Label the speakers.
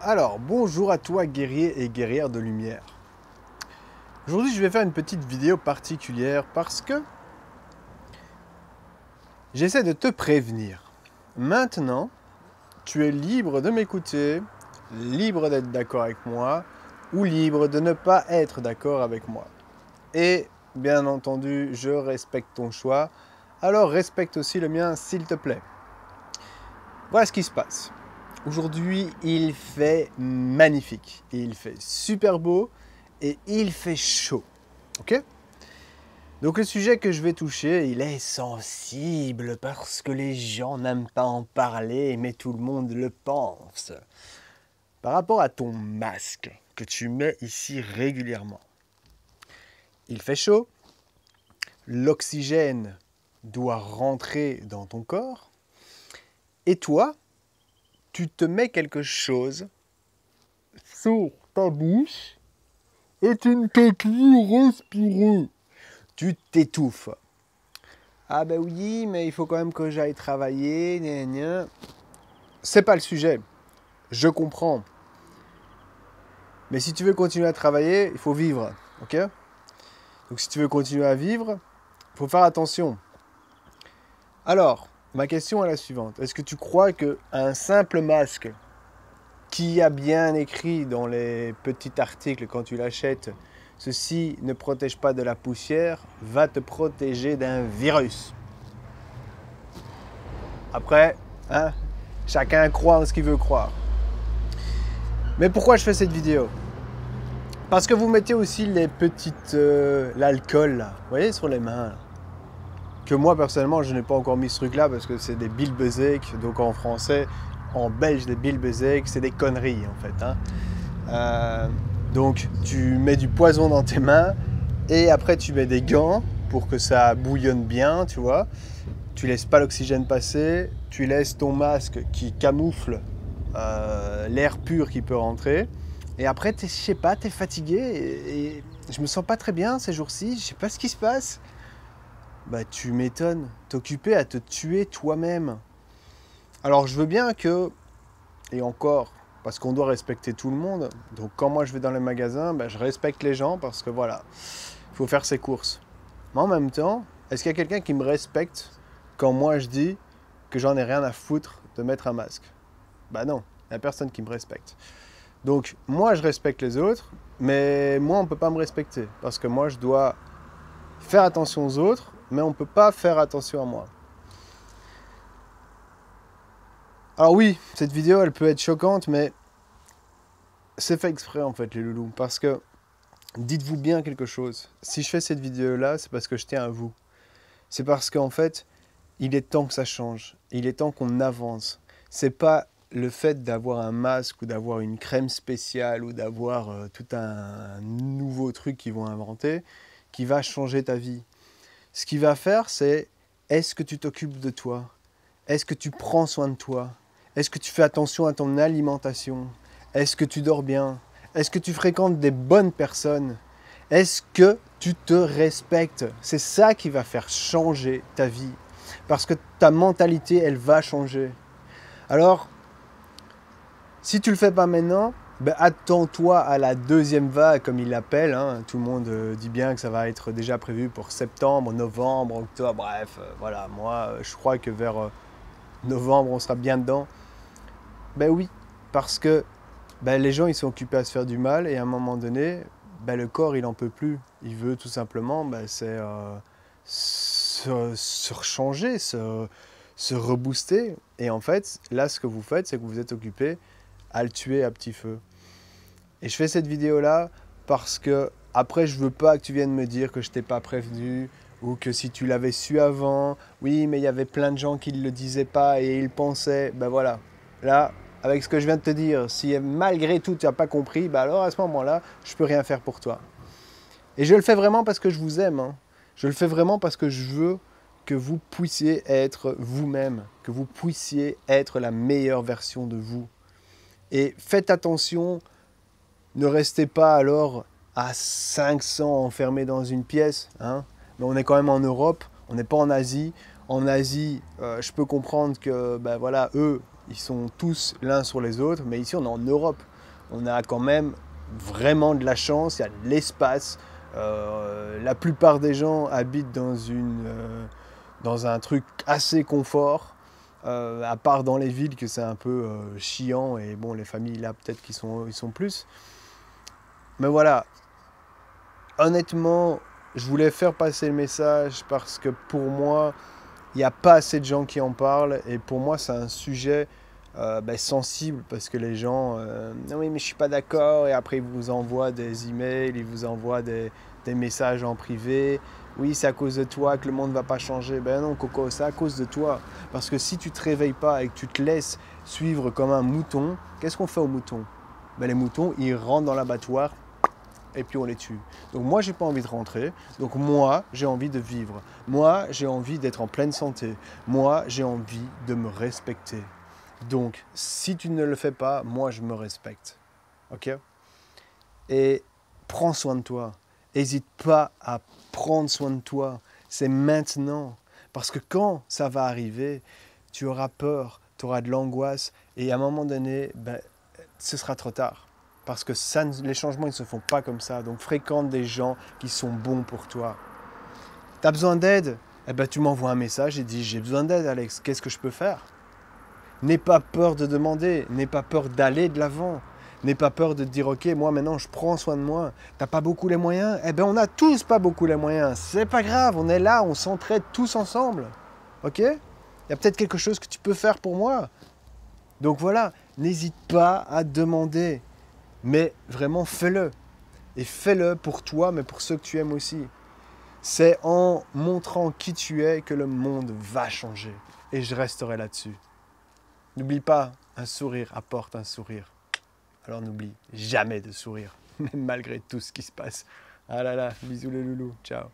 Speaker 1: Alors, bonjour à toi guerrier et guerrière de lumière. Aujourd'hui, je vais faire une petite vidéo particulière parce que j'essaie de te prévenir. Maintenant, tu es libre de m'écouter, libre d'être d'accord avec moi ou libre de ne pas être d'accord avec moi. Et bien entendu, je respecte ton choix, alors respecte aussi le mien s'il te plaît. Voilà ce qui se passe. Aujourd'hui, il fait magnifique, il fait super beau et il fait chaud. Ok? Donc le sujet que je vais toucher, il est sensible parce que les gens n'aiment pas en parler, mais tout le monde le pense. Par rapport à ton masque que tu mets ici régulièrement. Il fait chaud, l'oxygène doit rentrer dans ton corps, et toi, tu te mets quelque chose sur ta bouche et tu ne peux plus respirer. Tu t'étouffes. Ah ben oui, mais il faut quand même que j'aille travailler, gna gna. C'est pas le sujet. Je comprends. Mais si tu veux continuer à travailler, il faut vivre. Ok? Donc si tu veux continuer à vivre, il faut faire attention. Alors, ma question est la suivante. Est-ce que tu crois qu'un simple masque qui a bien écrit dans les petits articles quand tu l'achètes, ceci ne protège pas de la poussière, va te protéger d'un virus? Après, hein, chacun croit en ce qu'il veut croire. Mais pourquoi je fais cette vidéo? Parce que vous mettez aussi les petites... l'alcool, là, vous voyez, sur les mains. Là. Que moi, personnellement, je n'ai pas encore mis ce truc-là parce que c'est des bilbezek. Donc en français, en belge, des bilbezek, c'est des conneries, en fait. Hein. Donc tu mets du poison dans tes mains et après tu mets des gants pour que ça bouillonne bien, tu vois. Tu laisses pas l'oxygène passer, tu laisses ton masque qui camoufle l'air pur qui peut rentrer. Et après, je sais pas, t'es fatigué et je me sens pas très bien ces jours-ci, je sais pas ce qui se passe. Bah tu m'étonnes, t'occuper à te tuer toi-même. Alors je veux bien que, et encore, parce qu'on doit respecter tout le monde, donc quand moi je vais dans les magasins, bah, je respecte les gens parce que voilà, il faut faire ses courses. Mais en même temps, est-ce qu'il y a quelqu'un qui me respecte quand moi je dis que j'en ai rien à foutre de mettre un masque? Bah non, il n'y a personne qui me respecte. Donc moi je respecte les autres, mais moi on ne peut pas me respecter parce que moi je dois faire attention aux autres, mais on ne peut pas faire attention à moi. Alors oui, cette vidéo elle peut être choquante, mais c'est fait exprès en fait les loulous, parce que dites-vous bien quelque chose. Si je fais cette vidéo là, c'est parce que je tiens à vous. C'est parce qu'en fait, il est temps que ça change. Il est temps qu'on avance. C'est pas le fait d'avoir un masque ou d'avoir une crème spéciale ou d'avoir tout un nouveau truc qu'ils vont inventer qui va changer ta vie. Ce qu'il va faire, c'est est-ce que tu t'occupes de toi? Est-ce que tu prends soin de toi? Est-ce que tu fais attention à ton alimentation? Est-ce que tu dors bien? Est-ce que tu fréquentes des bonnes personnes? Est-ce que tu te respectes? C'est ça qui va faire changer ta vie. Parce que ta mentalité, elle va changer. Alors, si tu ne le fais pas maintenant, ben attends-toi à la deuxième vague, comme il l'appelle. Hein. Tout le monde dit bien que ça va être déjà prévu pour septembre, novembre, octobre, bref. Voilà, moi, je crois que vers novembre, on sera bien dedans. Ben oui, parce que ben, les gens, ils sont occupés à se faire du mal et à un moment donné, ben, le corps, il n'en peut plus. Il veut tout simplement, ben, c'est se rechanger, se rebooster. Et en fait, là, ce que vous faites, c'est que vous êtes occupé à le tuer à petit feu. Et je fais cette vidéo-là parce que, après, je veux pas que tu viennes me dire que je t'ai pas prévenu ou que si tu l'avais su avant, oui, mais il y avait plein de gens qui ne le disaient pas et ils pensaient, ben voilà. Là, avec ce que je viens de te dire, si malgré tout tu n'as pas compris, ben alors à ce moment-là, je peux rien faire pour toi. Et je le fais vraiment parce que je vous aime. Hein. Je le fais vraiment parce que je veux que vous puissiez être vous-même, que vous puissiez être la meilleure version de vous. Et faites attention, ne restez pas alors à 500 enfermés dans une pièce. Hein. Mais on est quand même en Europe, on n'est pas en Asie. En Asie, je peux comprendre que ben voilà, eux, ils sont tous l'un sur les autres, mais ici on est en Europe. on a quand même vraiment de la chance, il y a de l'espace. La plupart des gens habitent dans un truc assez confort, à part dans les villes que c'est un peu chiant, et bon, les familles là peut-être qu'ils sont plus. Mais voilà, honnêtement, je voulais faire passer le message parce que pour moi, il n'y a pas assez de gens qui en parlent, et pour moi c'est un sujet sensible, parce que les gens non oui mais je suis pas d'accord, et après ils vous envoient des emails, ils vous envoient des messages en privé. Oui, c'est à cause de toi que le monde ne va pas changer. Ben non Coco, c'est à cause de toi, parce que si tu te réveilles pas et que tu te laisses suivre comme un mouton, qu'est-ce qu'on fait aux moutons? Ben, les moutons ils rentrent dans l'abattoir et puis on les tue. Donc moi, j'ai pas envie de rentrer. Donc moi, j'ai envie de vivre. Moi, j'ai envie d'être en pleine santé. Moi, j'ai envie de me respecter. Donc, si tu ne le fais pas, moi, je me respecte. Ok? Et prends soin de toi. N'hésite pas à prendre soin de toi. C'est maintenant. Parce que quand ça va arriver, tu auras peur, tu auras de l'angoisse, et à un moment donné, ce sera trop tard. Parce que les changements ne se font pas comme ça. Donc fréquente des gens qui sont bons pour toi. Tu as besoin d'aide? Eh ben, tu m'envoies un message et dis j'ai besoin d'aide Alex, qu'est-ce que je peux faire? N'aie pas peur de demander, n'aie pas peur d'aller de l'avant. N'aie pas peur de te dire ok, moi maintenant je prends soin de moi. T'as pas beaucoup les moyens? Eh ben on n'a tous pas beaucoup les moyens. C'est pas grave, on est là, on s'entraide tous ensemble. Ok? Il y a peut-être quelque chose que tu peux faire pour moi. Donc voilà, n'hésite pas à demander. Mais vraiment, fais-le. Et fais-le pour toi, mais pour ceux que tu aimes aussi. C'est en montrant qui tu es que le monde va changer. Et je resterai là-dessus. N'oublie pas, un sourire apporte un sourire. Alors n'oublie jamais de sourire, même malgré tout ce qui se passe. Ah là là, bisous les loulous, ciao.